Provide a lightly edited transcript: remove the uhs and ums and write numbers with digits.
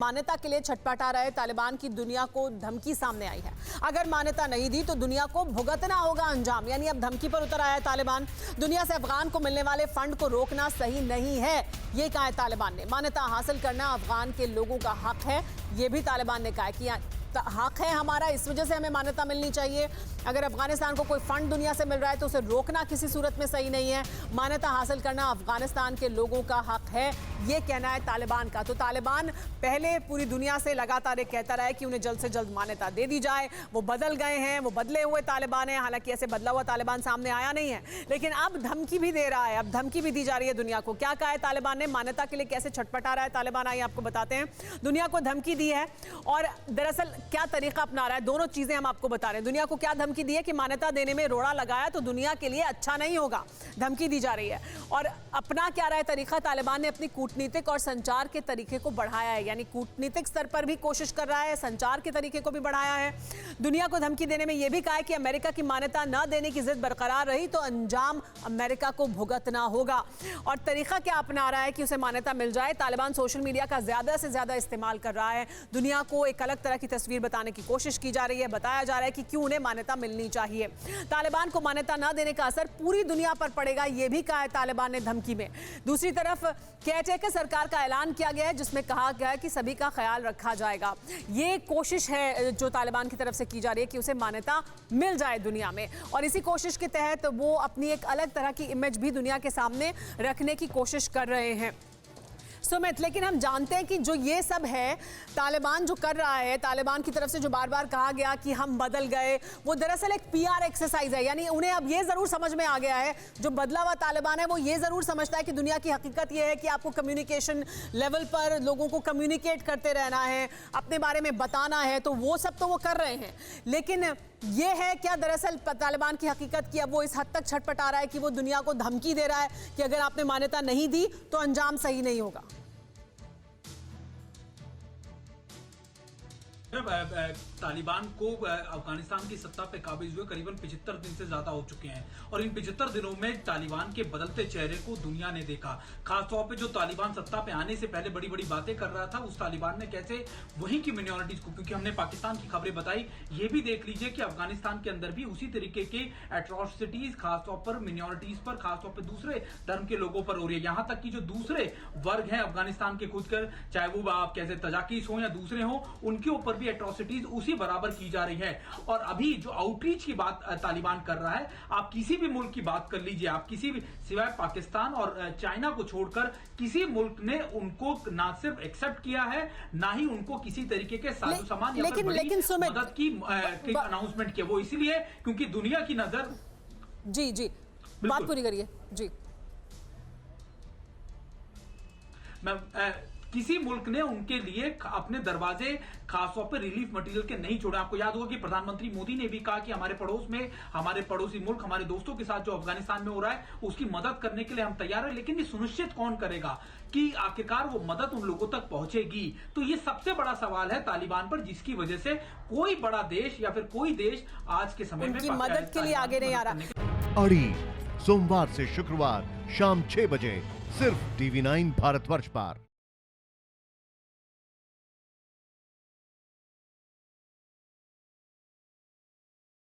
मान्यता के लिए छटपटा रहे तालिबान की दुनिया को धमकी सामने आई है। अगर मान्यता नहीं दी तो दुनिया को भुगतना होगा अंजाम। यानी अब धमकी पर उतर आया है तालिबान। दुनिया से अफगान को मिलने वाले फंड को रोकना सही नहीं है, ये कहा है तालिबान ने। मान्यता हासिल करना अफगान के लोगों का हक है, ये भी तालिबान ने कहा कि हक है हमारा, इस वजह से हमें मान्यता मिलनी चाहिए। अगर अफगानिस्तान को कोई फंड दुनिया से मिल रहा है तो उसे रोकना किसी सूरत में सही नहीं है। मान्यता हासिल करना अफगानिस्तान के लोगों का हक है, ये कहना है तालिबान का। तो तालिबान पहले पूरी दुनिया से लगातार कहता रहा है कि उन्हें जल्द से जल्द मान्यता दे दी जाए। वो बदल गए हैं, वो बदले हुए तालिबान है। हालांकि ऐसे बदला हुआ तालिबान सामने आया नहीं है, लेकिन अब धमकी भी दे रहा है, अब धमकी भी दी जा रही है दुनिया को। क्या कहा है तालिबान ने, मान्यता के लिए कैसे छटपटा रहा है तालिबान, आइए आपको बताते हैं। दुनिया को धमकी दी है और दरअसल क्या तरीका अपना रहा है, दोनों चीजें हम आपको बता रहे हैं। दुनिया को क्या धमकी दी है कि मान्यता देने में रोड़ा लगाया तो दुनिया के लिए अच्छा नहीं होगा, धमकी दी जा रही है। और अपना क्या रहा है तरीका, तालिबान ने अपनी कूटनीतिक और संचार के तरीके को बढ़ाया है। यानी कूटनीतिक स्तर पर भी कोशिश कर रहा है, संचार के तरीके को भी बढ़ाया है। दुनिया को धमकी देने में यह भी कहा है कि अमेरिका की मान्यता न देने की जिद बरकरार रही तो अंजाम अमेरिका को भुगतना होगा। और तरीका क्या अपना रहा है कि उसे मान्यता मिल जाए। तालिबान सोशल मीडिया का ज्यादा से ज्यादा इस्तेमाल कर रहा है। दुनिया को एक अलग तरह की तस्वीर बताने की कोशिश की जा रही है, बताया जा रहा है कि क्यों उन्हें मान्यता मिलनी चाहिए। तालिबान को मान्यता न देने का असर पूरी दुनिया पर पड़ेगा, यह भी कहा है तालिबान ने धमकी में। दूसरी तरफ केयरटेकर सरकार का ऐलान किया गया है जिसमें कहा गया है कि सभी का ख्याल रखा जाएगा। ये कोशिश है जो तालिबान की तरफ से की जा रही है कि उसे मान्यता मिल जाए दुनिया में, और इसी कोशिश के तहत वो अपनी एक अलग तरह की इमेज भी दुनिया के सामने रखने की कोशिश कर रहे हैं सुमित। लेकिन हम जानते हैं कि जो ये सब है तालिबान जो कर रहा है, तालिबान की तरफ से जो बार बार कहा गया कि हम बदल गए, वो दरअसल एक पीआर एक्सरसाइज है। यानी उन्हें अब ये जरूर समझ में आ गया है, जो बदला हुआ तालिबान है वो ये जरूर समझता है कि दुनिया की हकीकत ये है कि आपको कम्युनिकेशन लेवल पर लोगों को कम्युनिकेट करते रहना है, अपने बारे में बताना है, तो वो सब तो वो कर रहे हैं। लेकिन ये है क्या दरअसल तालिबान की हकीकत की अब वो इस हद तक छटपटा रहा है कि वो दुनिया को धमकी दे रहा है कि अगर आपने मान्यता नहीं दी तो अंजाम सही नहीं होगा। तालिबान को अफगानिस्तान की सत्ता पे काबिज हुए करीबन 75 दिन से ज्यादा हो चुके हैं, और इन 75 दिनों में तालिबान के बदलते चेहरे को दुनिया ने देखा। खासतौर पे जो तालिबान सत्ता पे आने से पहले बड़ी बड़ी बातें कर रहा था, उस तालिबान ने कैसे वहीं की मिनोरिटीज को, क्योंकि हमने पाकिस्तान की खबरें बताई, ये भी देख लीजिए कि अफगानिस्तान के अंदर भी उसी तरीके के एट्रोसिटीज खासतौर पर मिनोरिटीज पर, खासतौर पर दूसरे धर्म के लोगों पर हो रही है। यहां तक कि जो दूसरे वर्ग हैं अफगानिस्तान के खुद कर, चाहे वो आप कैसे तजाकिस हो या दूसरे हो, उनके ऊपर भी एट्रोसिटीज उसी बराबर की जा रही है। और अभी जो आउटरीच की बात तालिबान कर रहा है, आप किसी भी मुल्क की बात कर लीजिए, आप किसी भी, सिवाय पाकिस्तान और चाइना को छोड़कर किसी मुल्क ने उनको ना सिर्फ एक्सेप्ट किया है, ना ही उनको किसी तरीके के साजो सामान या फिर मदद की अनाउंसमेंट किया। वो इसीलिए क्योंकि दुनिया की नजर। जी जी, बात पूरी करिए जी। किसी मुल्क ने उनके लिए अपने दरवाजे खासतौर पर रिलीफ मटेरियल के नहीं छोड़े। आपको याद होगा कि प्रधानमंत्री मोदी ने भी कहा कि हमारे पड़ोस में, हमारे पड़ोसी मुल्क, हमारे दोस्तों के साथ जो अफगानिस्तान में हो रहा है उसकी मदद करने के लिए हम तैयार हैं। लेकिन ये सुनिश्चित कौन करेगा कि आखिरकार वो मदद उन लोगों तक पहुंचेगी? तो ये सबसे बड़ा सवाल है तालिबान पर, जिसकी वजह से कोई बड़ा देश या फिर कोई देश आज के समय में मदद के लिए आगे नहीं आ रहा। अड़ी सोमवार से शुक्रवार शाम 6 बजे सिर्फ TV9 भारतवर्ष पर।